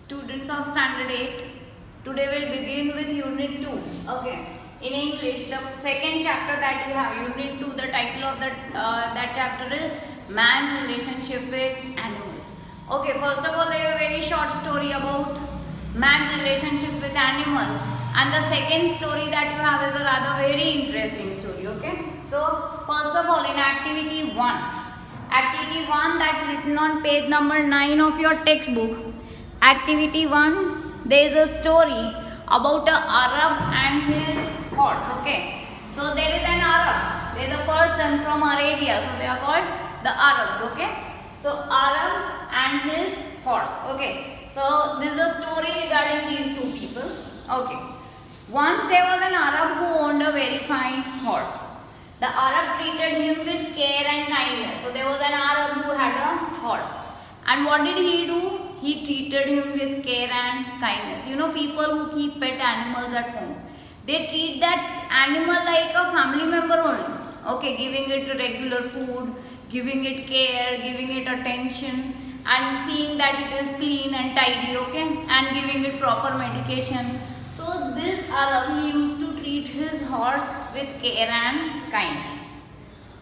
Students of standard 8, today we'll begin with unit 2. Okay, in English, the second chapter that we have, unit 2, the title of that chapter is man's relationship with animals. Okay, first of all, there is a very short story about man's relationship with animals, and the second story that you have is a rather very interesting story. Okay, so first of all, in activity 1, that's written on page number 9 of your textbook. Activity 1, there is a story about an Arab and his horse. Okay, so there is an Arab, there is a person from Arabia, so they are called the Arabs. Okay, so Arab and his horse. Okay, so this is a story regarding these two people. Okay, once there was an Arab who owned a very fine horse. The Arab treated him with care and kindness. So there was an Arab who had a horse. And what did he do? He treated him with care and kindness. You know, people who keep pet animals at home, they treat that animal like a family member only. Okay, giving it regular food, giving it care, giving it attention, and seeing that it is clean and tidy, okay, and giving it proper medication. So this Arab used to treat his horse with care and kindness.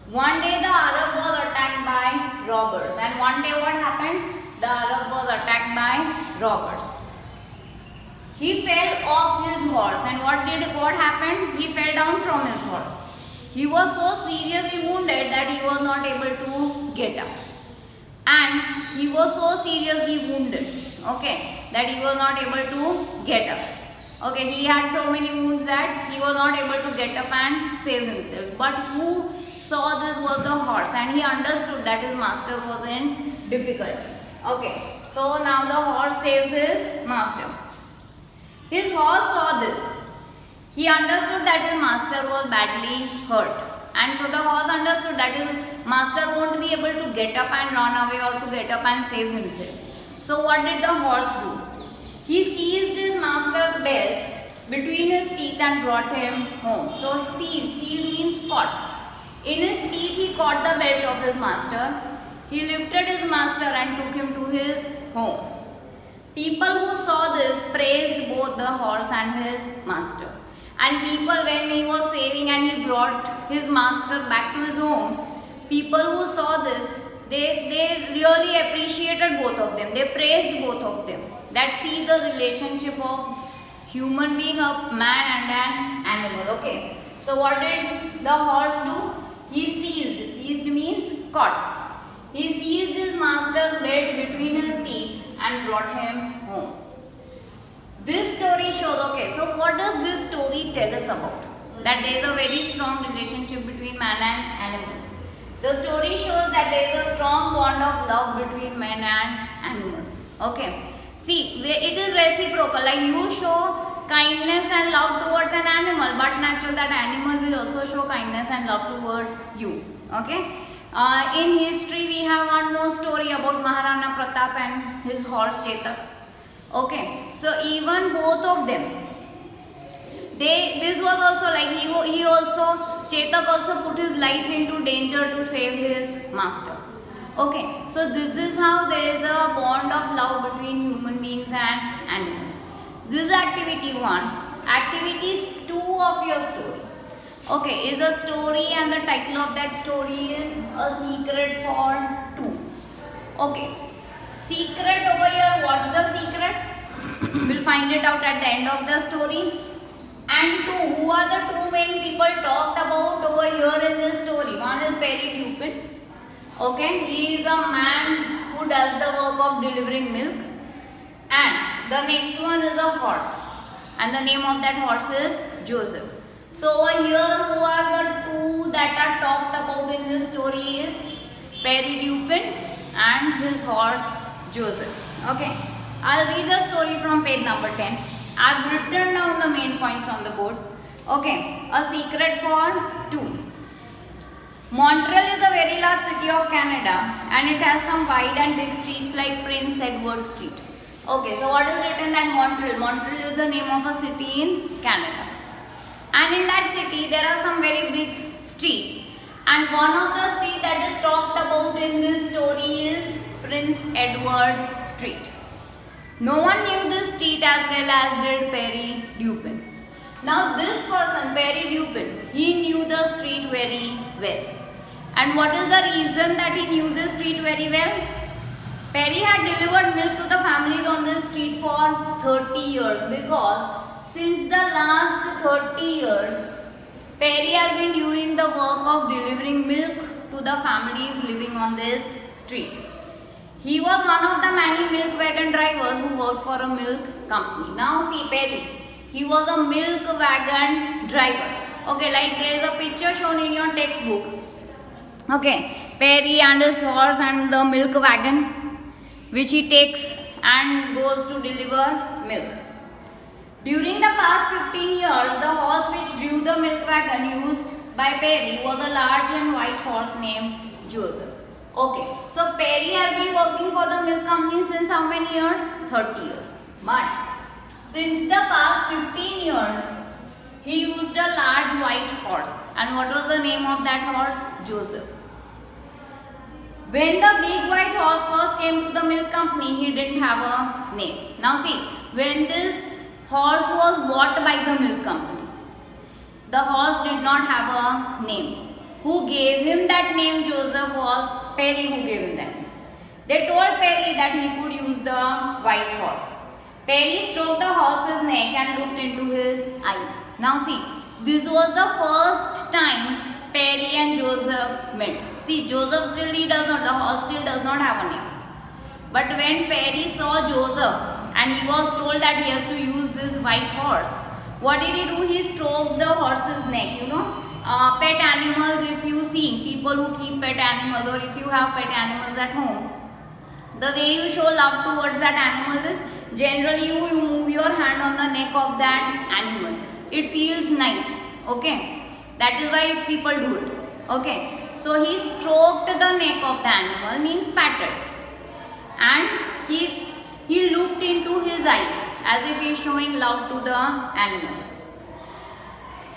One day the Arab was attacked by robbers, and one day what happened? The Arab was attacked by robbers. He fell off his horse, and what happened? He fell down from his horse. He was so seriously wounded that he was not able to get up. And he was so seriously wounded, okay, that he was not able to get up. Okay, he had so many wounds that he was not able to get up and save himself. But who saw this was the horse, and he understood that his master was in difficulty. Okay, so now the horse saves his master. His horse saw this. He understood that his master was badly hurt. And so the horse understood that his master won't be able to get up and run away or to get up and save himself. So what did the horse do? He seized his master's belt between his teeth and brought him home. So seize means caught. In his teeth he caught the belt of his master. He lifted his master and took him to his home. People who saw this praised both the horse and his master. And people, when he was saving and he brought his master back to his home, people who saw this, they really appreciated both of them. They praised both of them. That see the relationship of human being, a man and an animal. Okay. So what did the horse do? He seized. Seized means caught. He seized his master's belt between his teeth and brought him home. This story shows, okay, so what does this story tell us about? That there is a very strong relationship between man and animals. The story shows that there is a strong bond of love between man and animals. Okay. See, it is reciprocal, like you show kindness and love towards an animal, but naturally that animal will also show kindness and love towards you. Okay. In history, we have one more story about Maharana Pratap and his horse Chetak. Okay, so even both of them, this was also like Chetak also put his life into danger to save his master. Okay, so this is how there is a bond of love between human beings and animals. This is activity 1. Activities 2 of your story. Okay, is a story, and the title of that story is A Secret for Two. Okay, secret over here, what's the secret? We'll find it out at the end of the story. And 2, who are the two main people talked about over here in this story? One is Perry Dupin. Okay, he is a man who does the work of delivering milk. And the next one is a horse. And the name of that horse is Joseph. So over here, who are the two that are talked about in this story is Perry Dupin and his horse Joseph. Okay, I'll read the story from page number 10. I've written down the main points on the board. Okay, A Secret for Two. Montreal is a very large city of Canada, and it has some wide and big streets like Prince Edward Street. Okay, so what is written that Montreal? Montreal is the name of a city in Canada. And in that city, there are some very big streets. And one of the streets that is talked about in this story is Prince Edward Street. No one knew this street as well as did Perry Dupin. Now this person, Perry Dupin, he knew the street very well. And what is the reason that he knew this street very well? Perry had delivered milk to the families on this street for 30 years, because since the last 30 years, Perry has been doing the work of delivering milk to the families living on this street. He was one of the many milk wagon drivers who worked for a milk company. Now see Perry, he was a milk wagon driver. Okay, like there is a picture shown in your textbook. Okay, Perry and his horse and the milk wagon, which he takes and goes to deliver milk. During the past 15 years, the horse which drew the milk wagon used by Perry was a large and white horse named Joseph. Okay, so Perry has been working for the milk company since how many years? 30 years. But since the past 15 years, he used a large white horse. And what was the name of that horse? Joseph. When the big white horse first came to the milk company, he didn't have a name. Now see, when this horse was bought by the milk company, the horse did not have a name. Who gave him that name Joseph was Perry who gave him that name. They told Perry that he could use the white horse. Perry stroked the horse's neck and looked into his eyes. Now see, this was the first time Perry and Joseph met. See, Joseph still the horse still does not have a name. But when Perry saw Joseph and he was told that he has to use this white horse, what did he do? He stroked the horse's neck, pet animals, if you see people who keep pet animals, or if you have pet animals at home, the way you show love towards that animal is generally you move your hand on the neck of that animal. It feels nice. Okay, that is why people do it. Okay, so he stroked the neck of the animal, means patted, and he looked into his eyes as if he is showing love to the animal.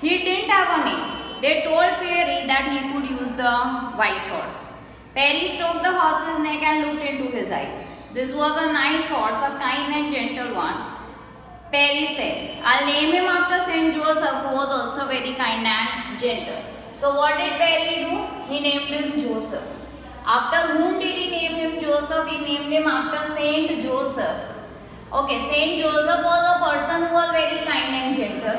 He didn't have a name. They told Perry that he could use the white horse. Perry stroked the horse's neck and looked into his eyes. This was a nice horse, a kind and gentle one. Perry said, I'll name him after Saint Joseph, who was also very kind and gentle. So what did Perry do? He named him Joseph. After whom did he name him Joseph? He named him after Saint Joseph. Okay, Saint Joseph was a person who was very kind and gentle.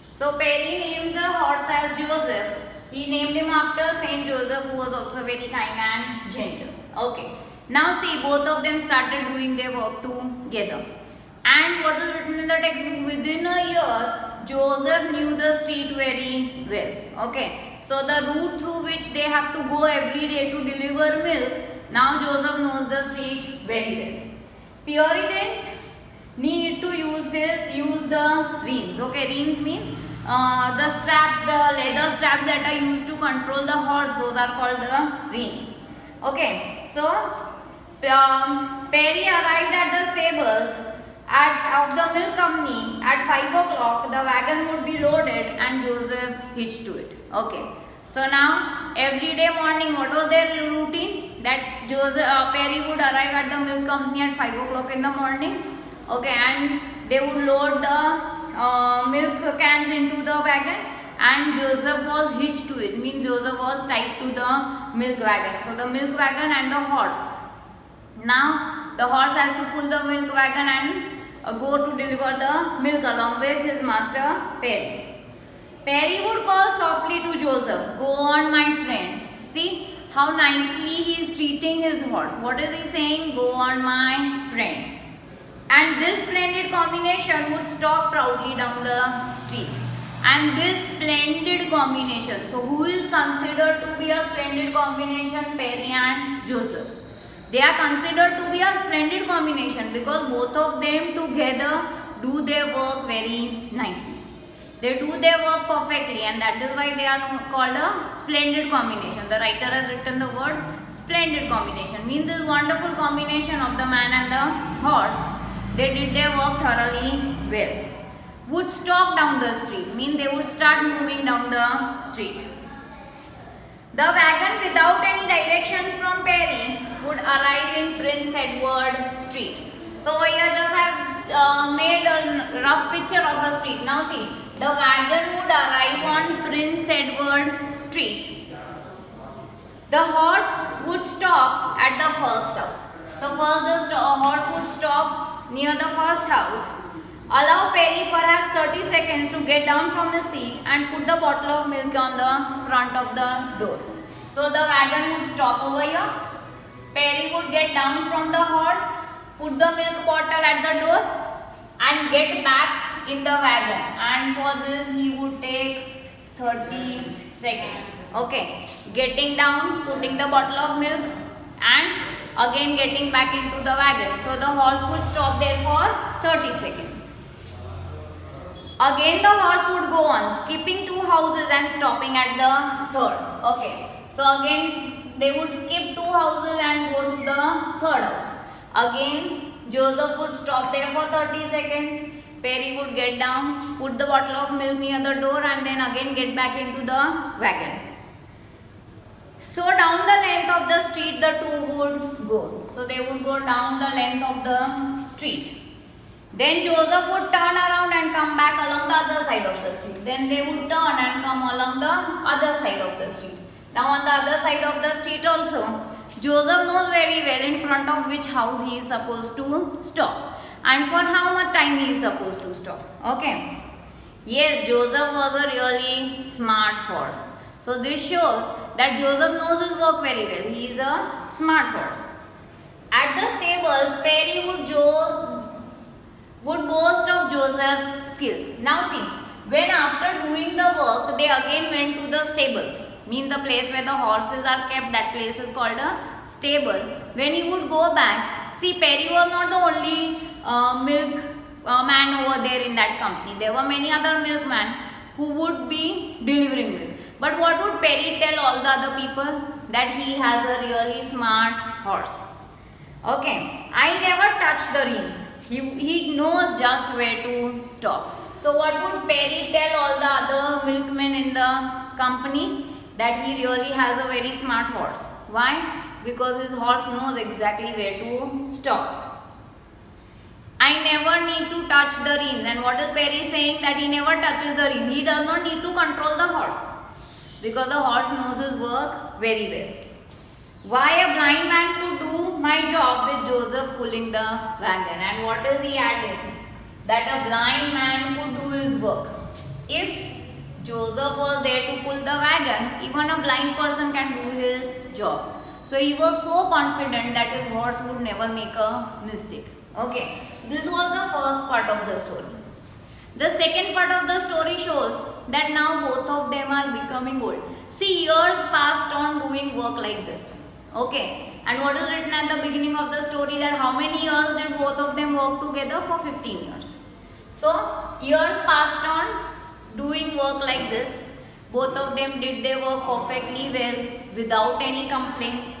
So Perry named the horse as Joseph. He named him after Saint Joseph, who was also very kind and gentle. Okay. Now see, both of them started doing their work together. And what is written in the textbook? Within a year, Joseph knew the street very well. Okay. So the route through which they have to go every day to deliver milk, now Joseph knows the street very well. Perry didn't need to use the reins. Okay, reins means the straps, the leather straps that are used to control the horse, those are called the reins. Okay, so Perry arrived at the stables of the milk company at 5 o'clock. The wagon would be loaded and Joseph hitched to it. Okay, so now every day morning, what was their routine? That Perry would arrive at the milk company at 5 o'clock in the morning. Okay, and they would load the milk cans into the wagon, and Joseph was hitched to it, means Joseph was tied to the milk wagon. So the milk wagon and the horse. Now the horse has to pull the milk wagon and go to deliver the milk along with his master Perry. Perry would call softly to Joseph, "Go on, my friend." See how nicely he is treating his horse. What is he saying? Go on, my friend. And this splendid combination would stalk proudly down the street. And this splendid combination, so who is considered to be a splendid combination? Perry and Joseph. They are considered to be a splendid combination because both of them together do their work very nicely. They do their work perfectly, and that is why they are called a splendid combination. The writer has written the word splendid combination, means this wonderful combination of the man and the horse. They did their work thoroughly well. Would stalk down the street, means they would start moving down the street. The wagon, without any directions from Perry, would arrive in Prince Edward Street. So here just I have made a rough picture of a street. Now see, the wagon would arrive on Prince Edward Street. The horse would stop at the first house. So first the horse would stop near the first house. Allow Perry perhaps 30 seconds to get down from the seat and put the bottle of milk on the front of the door. So the wagon would stop over here. Perry would get down from the horse, put the milk bottle at the door and get back in the wagon. And for this he would take 30 seconds. Okay, getting down, putting the bottle of milk and again getting back into the wagon. So the horse would stop there for 30 seconds. Again the horse would go on, skipping 2 houses and stopping at the third. Okay, so again they would skip 2 houses and go to the third house. Again Joseph would stop there for 30 seconds. Perry would get down, put the bottle of milk near the door and then again get back into the wagon. So down the length of the street the two would go. So they would go down the length of the street. Then Joseph would turn around and come back along the other side of the street. Then they would turn and come along the other side of the street. Now on the other side of the street also, Joseph knows very well in front of which house he is supposed to stop and for how much time he is supposed to stop. Okay. Yes, Joseph was a really smart horse. So this shows that Joseph knows his work very well. He is a smart horse. At the stables, Perry would boast of Joseph's skills. Now see, when after doing the work, they again went to the stables. Mean the place where the horses are kept, that place is called a stable. When he would go back, see Perry was not the only milk man over there in that company. There were many other milkmen who would be delivering milk. But what would Perry tell all the other people? That he has a really smart horse. Okay, I never touch the reins. He knows just where to stop. So what would Perry tell all the other milkmen in the company? That he really has a very smart horse. Why? Because his horse knows exactly where to stop. I never need to touch the reins. And what is Perry saying? That he never touches the reins. He does not need to control the horse. Because the horse knows his work very well. Why a blind man could do my job with Joseph pulling the wagon. And what is he adding? That a blind man could do his work. If Joseph was there to pull the wagon, even a blind person can do his job. So he was so confident that his horse would never make a mistake. Okay, this was the first part of the story. The second part of the story shows that now both of them are becoming old. See, years passed on doing work like this. Okay, and what is written at the beginning of the story, that how many years did both of them work together? For 15 years. So years passed on doing work like this. Both of them did their work perfectly well without any complaints.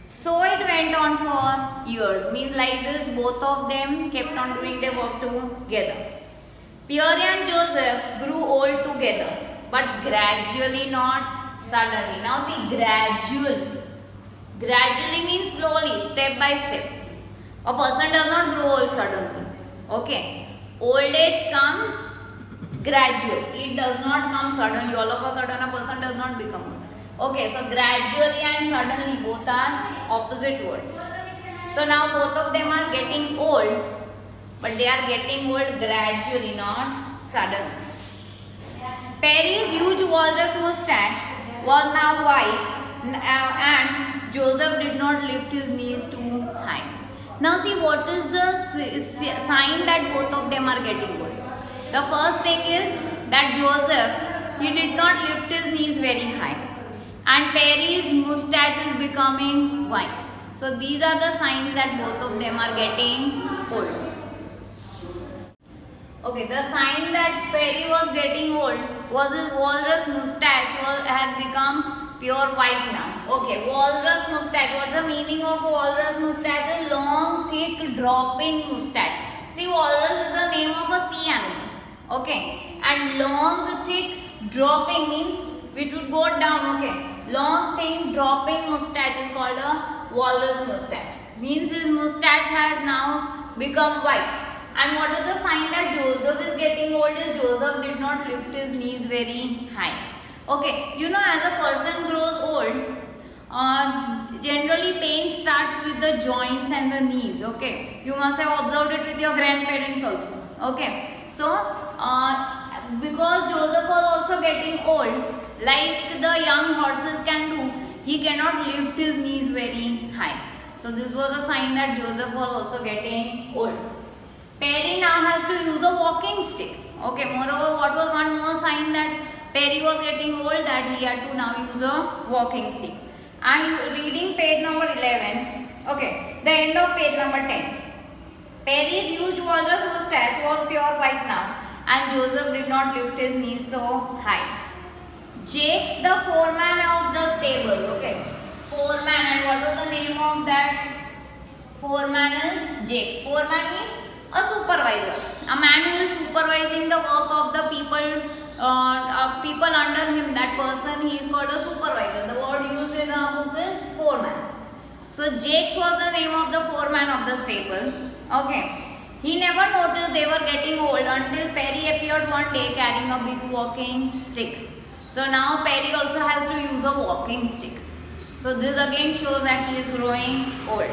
So it went on for years. Means like this both of them kept on doing their work together. Pierre and Joseph grew old together, but gradually, not suddenly. Now see, gradual. Gradually means slowly, step by step. A person does not grow old suddenly. Okay. Old age comes gradually. It does not come suddenly. All of a sudden a person does not become old. Okay, so gradually and suddenly both are opposite words. So now both of them are getting old, but they are getting old gradually, not suddenly. Perry's huge walrus mustache was now white and Joseph did not lift his knees too high. Now see, what is the sign that both of them are getting old? The first thing is that Joseph, he did not lift his knees very high. And Perry's mustache is becoming white. So these are the signs that both of them are getting old. Okay, the sign that Perry was getting old was his walrus mustache had become pure white now. Okay, walrus mustache. What's the meaning of walrus mustache? A long, thick, dropping mustache. See, walrus is the name of a sea animal. Okay, and long, thick, dropping means which would go down. Okay, long thin dropping mustache is called a walrus mustache. Means his mustache had now become white. And what is the sign that Joseph is getting old is Joseph did not lift his knees very high. Okay, you know, as a person grows old, generally pain starts with the joints and the knees. Okay, you must have observed it with your grandparents also. Okay, so because Joseph was also getting old, like the young horses can do, he cannot lift his knees very high. So this was a sign that Joseph was also getting old. Perry now has to use a walking stick. Okay, moreover, what was one more sign that Perry was getting old, that he had to now use a walking stick. I am reading page number 11. Okay, the end of page number 10. Perry's huge walrus mustache was pure white now, and Joseph did not lift his knees so high. Jakes, the foreman of the stable. Okay, foreman, and what was the name of that foreman is Jakes. Foreman means a supervisor, a man who is supervising the work of the people. People under him, that person, he is called a supervisor. The word used in our book is foreman. So Jakes was the name of the foreman of the stable. Okay. He never noticed they were getting old until Perry appeared one day carrying a big walking stick. So now Perry also has to use a walking stick. So this again shows that he is growing old.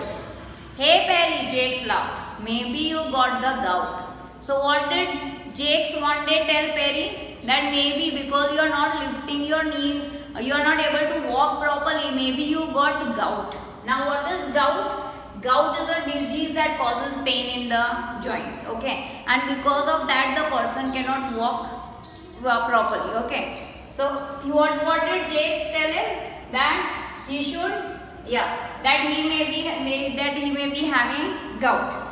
Hey Perry, Jakes laughed. Maybe you got the gout. So what did Jakes one day tell Perry? That maybe because you are not lifting your knee, you are not able to walk properly, maybe you got gout. Now what is gout? Gout is a disease that causes pain in the joints. Okay, and because of that the person cannot walk properly. Okay, so what did Jakes tell him? That he should, that he may be having gout.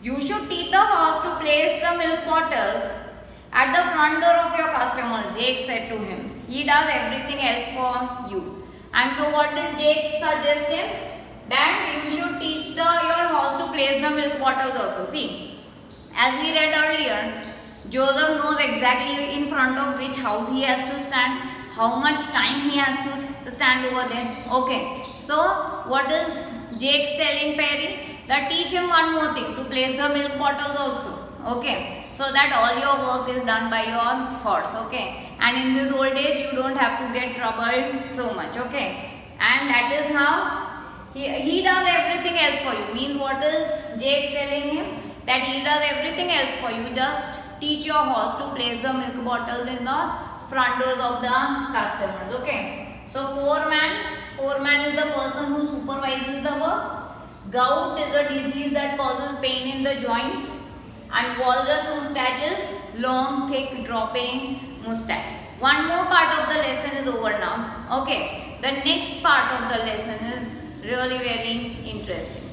You should teach the horse to place the milk bottles at the front door of your customer, Jakes said to him. He does everything else for you. And so what did Jakes suggest him? That you should teach your horse to place the milk bottles also. See, as we read earlier, Joseph knows exactly in front of which house he has to stand, how much time he has to stand over there. Okay, so what is Jakes telling Perry? That teach him one more thing, to place the milk bottles also. Okay, so that all your work is done by your horse. Okay, and in this old age you don't have to get troubled so much. Okay, and that is how he does everything else for you. Means what is Jakes telling him? That he does everything else for you. Just teach your horse to place the milk bottles in the front doors of the customers. Okay, so foreman is the person who supervises the work. Gout is a disease that causes pain in the joints. And walrus mustache is long, thick, dropping mustache. One more part of the lesson is over now. Okay, the next part of the lesson is really very interesting.